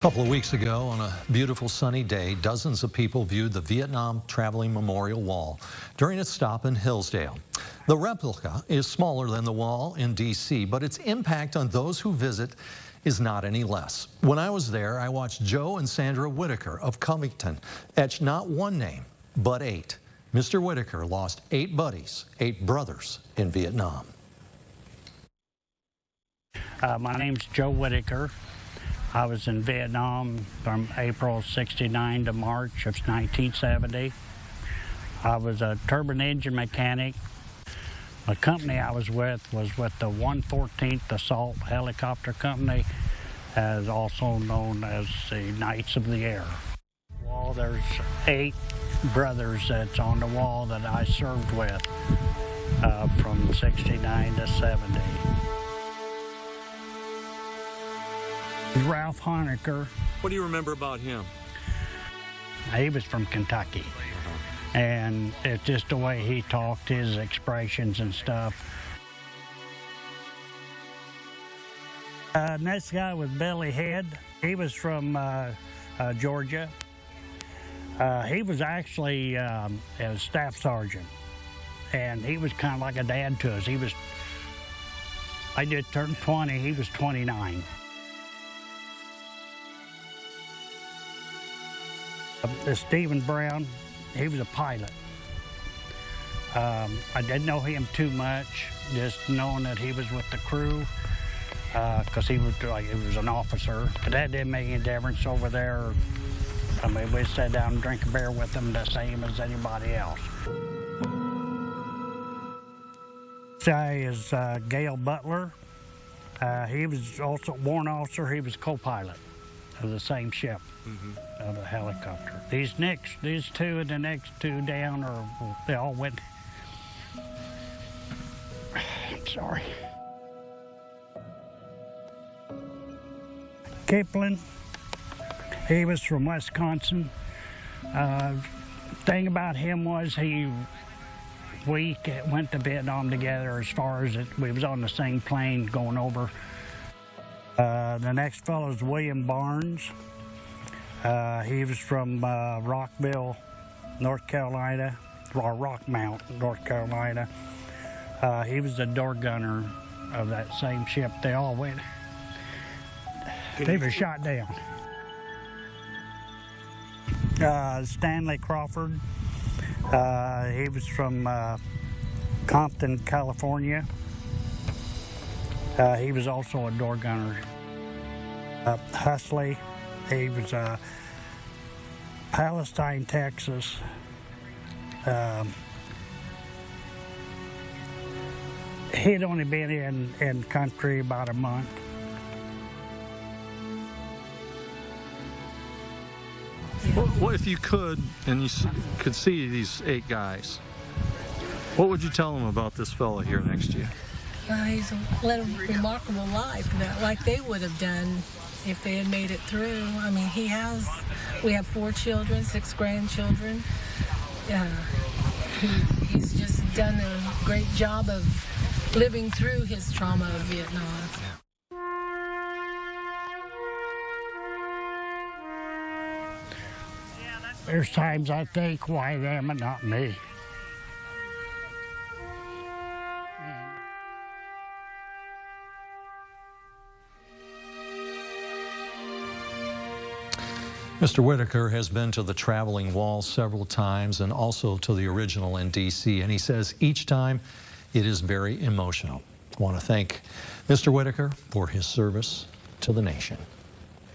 A couple of weeks ago, on a beautiful sunny day, dozens of people viewed the Vietnam Traveling Memorial Wall during its stop in Hillsdale. The replica is smaller than the wall in D.C., but its impact on those who visit is not any less. When I was there, I watched Joe and Sandra Whitaker of Covington etch not one name, but 8. Mr. Whitaker lost 8 buddies, 8 brothers in Vietnam. My name's Joe Whitaker. I was in Vietnam from April '69 to March of 1970. I was a turbine engine mechanic. The company I was with the 114th Assault Helicopter Company, as also known as the Knights of the Air. Well, there's 8 brothers that's on the wall that I served with from '69 to '70. Ralph Honecker. What do you remember about him? He was from Kentucky. And it's just the way he talked, his expressions and stuff. Next guy was Billy Head. He was from Georgia. He was actually a staff sergeant. And he was kind of like a dad to us. I did turn 20, he was 29. Stephen Brown, he was a pilot. I didn't know him too much, just knowing that he was with the crew, because he was an officer. But that didn't make any difference over there. I mean, we sat down and drank a beer with them the same as anybody else. This guy is Gail Butler. He was also a warrant officer. He was co-pilot of the same ship, of a helicopter. These two and the next 2 down, they all went. I'm sorry. Kipling, he was from Wisconsin. Thing about him was we went to Vietnam together, as far as we was on the same plane going over. The next fellow is William Barnes. He was from Rockville, North Carolina, or Rockmount, North Carolina. He was the door gunner of that same ship. They all went. They were shot down. Stanley Crawford. He was from Compton, California. He was also a door gunner. Husley, he was Palestine, Texas. He'd only been in country about a month. Well, if you could, and you could see these 8 guys, what would you tell them about this fella here next to you? He's led a remarkable life, like they would have done if they had made it through. I mean, we have 4 children, 6 grandchildren. He's just done a great job of living through his trauma of Vietnam. There's times I think, why them and not me? Mr. Whitaker has been to the Traveling Wall several times and also to the original in D.C., and he says each time it is very emotional. I want to thank Mr. Whitaker for his service to the nation.